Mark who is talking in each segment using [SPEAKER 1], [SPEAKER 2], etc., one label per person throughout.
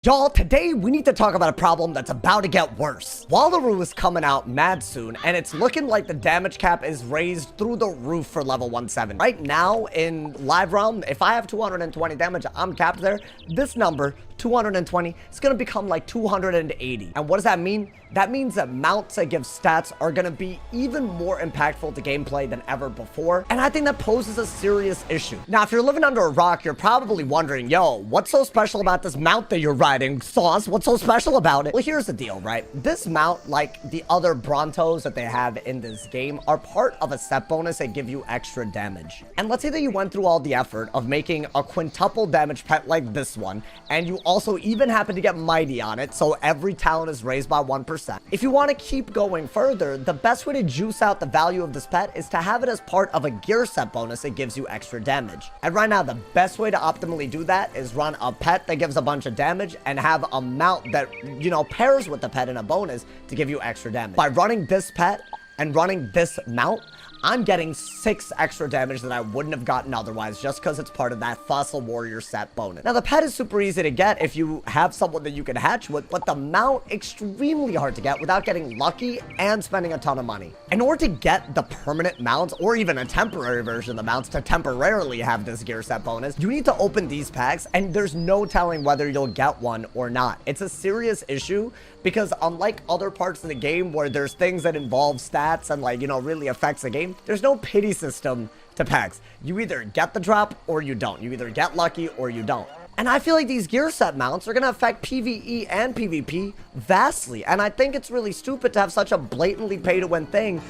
[SPEAKER 1] Y'all, today we need to talk about a problem that's about to get worse. Wallaroo is coming out mad soon, and it's looking like the damage cap is raised through the roof for level 170. Right now, in live realm, if I have 220 damage, I'm capped there. This number, 220, is going to become like 280. And what does that mean? That means that mounts that give stats are going to be even more impactful to gameplay than ever before. And I think that poses a serious issue. Now, if you're living under a rock, you're probably wondering, yo, what's so special about this mount that you're riding? Sauce, what's so special about it? Well, here's the deal, right? This mount, like the other Brontos that they have in this game, are part of a set bonus that give you extra damage. And let's say that you went through all the effort of making a quintuple damage pet like this one, and you also even happen to get mighty on it, so every talent is raised by 1%. If you want to keep going further, the best way to juice out the value of this pet is to have it as part of a gear set bonus that gives you extra damage. And right now, the best way to optimally do that is run a pet that gives a bunch of damage and have a mount that, you know, pairs with the pet in a bonus to give you extra damage. By running this pet and running this mount, I'm getting 6 extra damage that I wouldn't have gotten otherwise, just because it's part of that Fossil Warrior set bonus. Now, the pet is super easy to get if you have someone that you can hatch with, but the mount extremely hard to get without getting lucky and spending a ton of money. In order to get the permanent mounts, or even a temporary version of the mounts to temporarily have this gear set bonus, you need to open these packs, and there's no telling whether you'll get one or not. It's a serious issue, because unlike other parts of the game where there's things that involve stats and, like, you know, really affects the game, there's no pity system to packs. You either get the drop or you don't. You either get lucky or you don't. And I feel like these gear set mounts are going to affect PvE and PvP vastly. And I think it's really stupid to have such a blatantly pay-to-win thing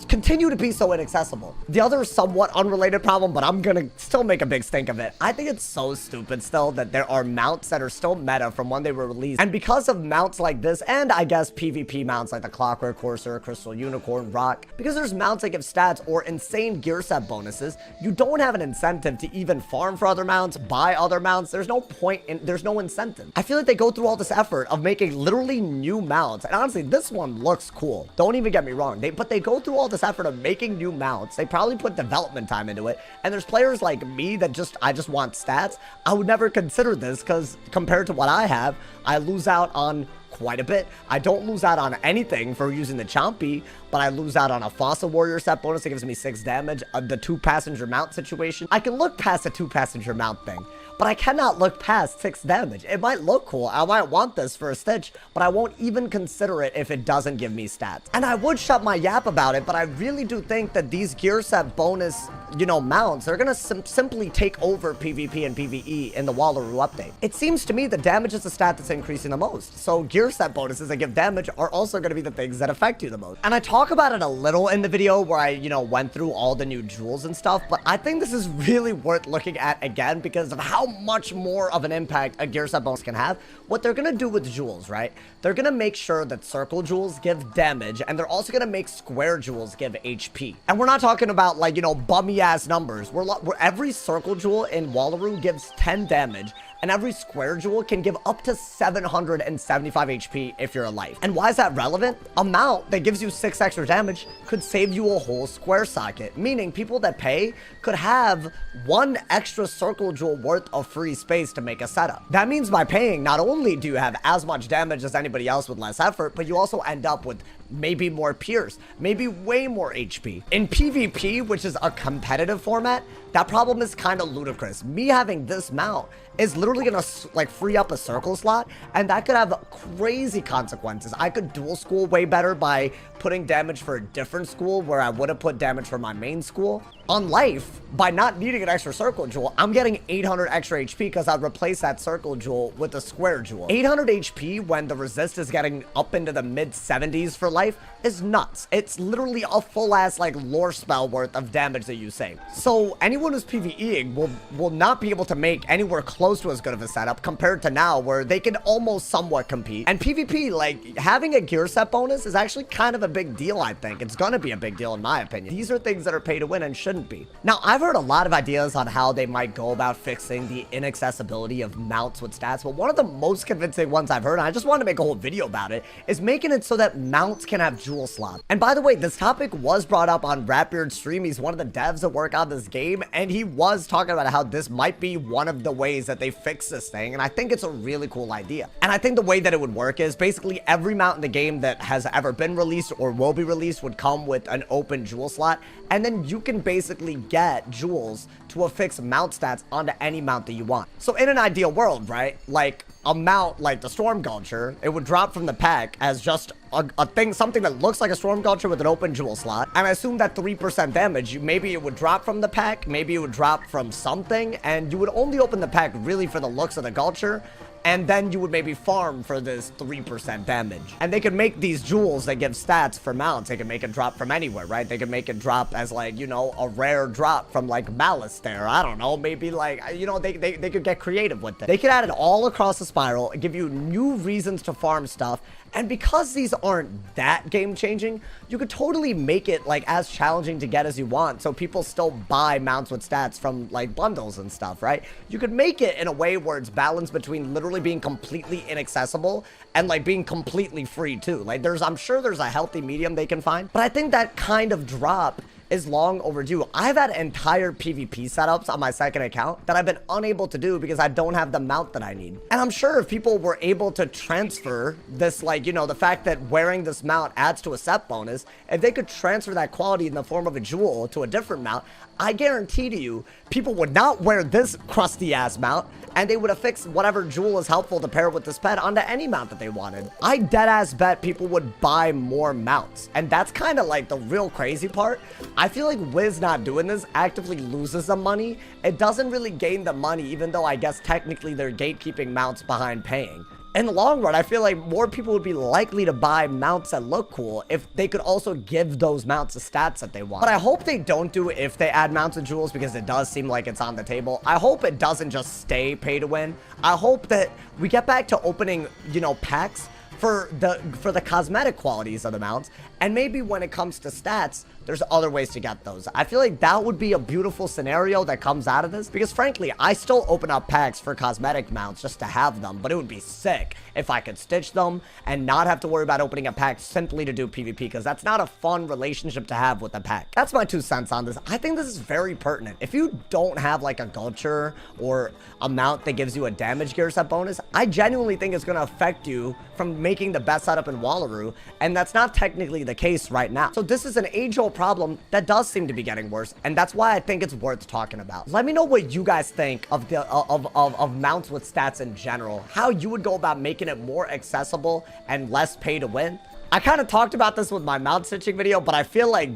[SPEAKER 1] continue to be so inaccessible. The other somewhat unrelated problem, but I'm gonna still make a big stink of it. I think it's so stupid still that there are mounts that are still meta from when they were released. And because of mounts like this, and I guess PvP mounts like the Clockwork Courser, Crystal Unicorn, Rock, because there's mounts that give stats or insane gear set bonuses, you don't have an incentive to even farm for other mounts, buy other mounts. There's no point in, there's no incentive. I feel like they go through all this effort of making literally new mounts. And honestly, this one looks cool. Don't even get me wrong. But they go through all this effort of making new mounts. They probably put development time into it, and there's players like me that I just want stats. I would never consider this because compared to what I have, I lose out on quite a bit. I don't lose out on anything for using the Chompy, but I lose out on a Fossil Warrior set bonus that gives me 6 damage, the 2-passenger mount situation. I can look past the 2-passenger mount thing, but I cannot look past 6 damage. It might look cool. I might want this for a Stitch, but I won't even consider it if it doesn't give me stats. And I would shut my yap about it, but I really do think that these gear set bonus, you know, mounts are gonna simply take over PvP and PvE in the Wallaroo update. It seems to me that damage is the stat that's increasing the most. So gear set bonuses that give damage are also gonna be the things that affect you the most. And I talk about it a little in the video where I, you know, went through all the new jewels and stuff, but I think this is really worth looking at again because of how much more of an impact a gear set bonus can have. What they're gonna do with jewels, right? They're gonna make sure that circle jewels give damage, and they're also gonna make square jewels give HP. And we're not talking about, like, you know, bummy ass numbers. Where every circle jewel in Wallaroo gives 10 damage, and every square jewel can give up to 775 HP if you're a life. And why is that relevant? A mount that gives you 6 extra damage could save you a whole square socket, meaning people that pay could have 1 extra circle jewel worth of free space to make a setup. That means by paying, not only do you have as much damage as anybody else with less effort, but you also end up with maybe more pierce, maybe way more HP. In PvP, which is a competitive format, that problem is kind of ludicrous. Me having this mount is literally gonna like free up a circle slot, and that could have crazy consequences. I could dual school way better by putting damage for a different school where I would have put damage for my main school. On life, by not needing an extra circle jewel, I'm getting 800 extra HP because I'd replace that circle jewel with a square jewel. 800 HP when the resist is getting up into the mid 70s for life is nuts. It's literally a full ass like lore spell worth of damage that you save. So anyone who's PvEing will not be able to make anywhere close to as good of a setup compared to now where they can almost somewhat compete. And PvP, like having a gear set bonus is actually kind of a big deal. I think it's gonna be a big deal in my opinion. These are things that are pay to win and shouldn't be. Now, I've heard a lot of ideas on how they might go about fixing the inaccessibility of mounts with stats, but one of the most convincing ones I've heard, and I just wanted to make a whole video about it, is making it so that mounts can have jewel slots. And by the way, this topic was brought up on Ratbeard's stream. He's one of the devs that work on this game, and he was talking about how this might be one of the ways that that they fix this thing, and I think it's a really cool idea. And I think the way that it would work is basically every mount in the game that has ever been released or will be released would come with an open jewel slot, and then you can basically get jewels to affix mount stats onto any mount that you want. So in an ideal world, right, like a mount like the Storm Gulcher, it would drop from the pack as just a thing, something that looks like a Storm Gulcher with an open jewel slot. And I assume that 3% damage, maybe it would drop from the pack, maybe it would drop from something, and you would only open the pack really for the looks of the Gulcher, and then you would maybe farm for this 3% damage. And they could make these jewels that give stats for mounts. They could make it drop from anywhere, right? They could make it drop as, like, you know, a rare drop from, like, Malice there. I don't know, maybe, like, you know, they could get creative with it. They could add it all across the spiral and give you new reasons to farm stuff. And because these aren't that game-changing, you could totally make it, like, as challenging to get as you want, so people still buy mounts with stats from, like, bundles and stuff, right? You could make it in a way where it's balanced between literally being completely inaccessible and, like, being completely free, too. Like, I'm sure there's a healthy medium they can find, but I think that kind of drop is long overdue. I've had entire PvP setups on my second account that I've been unable to do because I don't have the mount that I need. And I'm sure if people were able to transfer this, like, you know, the fact that wearing this mount adds to a set bonus, if they could transfer that quality in the form of a jewel to a different mount, I guarantee to you, people would not wear this crusty ass mount, and they would affix whatever jewel is helpful to pair with this pet onto any mount that they wanted. I deadass bet people would buy more mounts, and that's kind of like the real crazy part. I feel like Wiz not doing this actively loses the money. It doesn't really gain the money, even though I guess technically they're gatekeeping mounts behind paying. In the long run, I feel like more people would be likely to buy mounts that look cool if they could also give those mounts the stats that they want. But I hope they don't do it if they add mounts and jewels, because it does seem like it's on the table. I hope it doesn't just stay pay to win. I hope that we get back to opening, you know, packs for the cosmetic qualities of the mounts, and maybe when it comes to stats, there's other ways to get those. I feel like that would be a beautiful scenario that comes out of this, because frankly, I still open up packs for cosmetic mounts just to have them, but it would be sick if I could stitch them and not have to worry about opening a pack simply to do PvP, because that's not a fun relationship to have with a pack. That's my 2 cents on this. I think this is very pertinent. If you don't have like a Gulcher or a mount that gives you a damage gear set bonus, I genuinely think it's going to affect you from making the best setup in Wallaroo, and that's not technically the case right now. So this is an age-old problem that does seem to be getting worse, and that's why I think it's worth talking about. Let me know what you guys think of the of mounts with stats in general, how you would go about making it more accessible and less pay to win. I kind of talked about this with my mount stitching video, but I feel like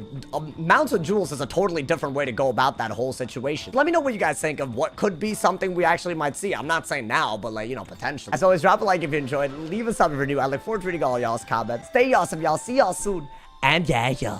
[SPEAKER 1] mounts with jewels is a totally different way to go about that whole situation. Let me know what you guys think of what could be something we actually might see. I'm not saying now, but, like, you know, potentially. As always, drop a like if you enjoyed. Leave a sub if you're new. I look forward to reading all y'all's comments. Stay awesome, y'all. See y'all soon. And yeah.